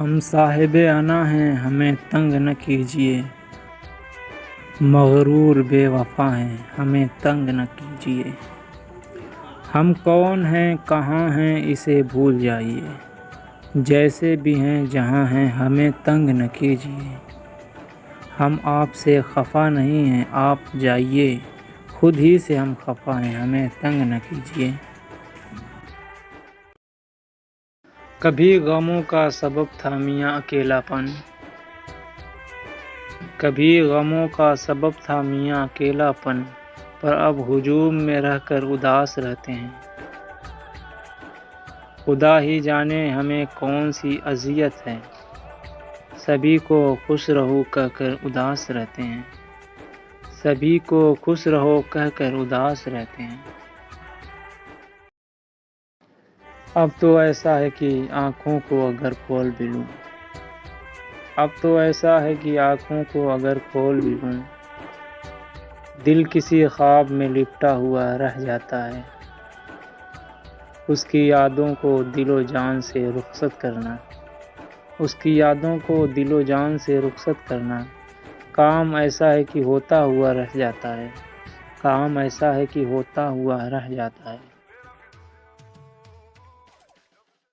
ہم صاحب انا ہیں ہمیں تنگ نہ کیجیے، مغرور بے وفا ہیں ہمیں تنگ نہ کیجیے۔ ہم کون ہیں کہاں ہیں اسے بھول جائیے، جیسے بھی ہیں جہاں ہیں ہمیں تنگ نہ کیجیے۔ ہم آپ سے خفا نہیں ہیں آپ جائیے، خود ہی سے ہم خفا ہیں ہمیں تنگ نہ کیجیے۔ کبھی غموں کا سبب تھا میاں اکیلا پن، کبھی غموں کا سبب تھا میاں اکیلا پن، پر اب ہجوم میں رہ کر اداس رہتے ہیں۔ خدا ہی جانے ہمیں کون سی اذیت ہے، سبھی کو خوش رہو کہہ کر اداس رہتے ہیں، سبھی کو خوش رہو کہہ کر اداس رہتے ہیں۔ اب تو ایسا ہے کہ آنکھوں کو اگر کھول بھی لوں، اب تو ایسا ہے کہ آنکھوں کو اگر کھول بھی لوں، دل کسی خواب میں لپٹا ہوا رہ جاتا ہے۔ اس کی یادوں کو دل و جان سے رخصت کرنا، اس کی یادوں کو دل و جان سے رخصت کرنا، کام ایسا ہے کہ ہوتا ہوا رہ جاتا ہے، کام ایسا ہے کہ ہوتا ہوا رہ جاتا ہے۔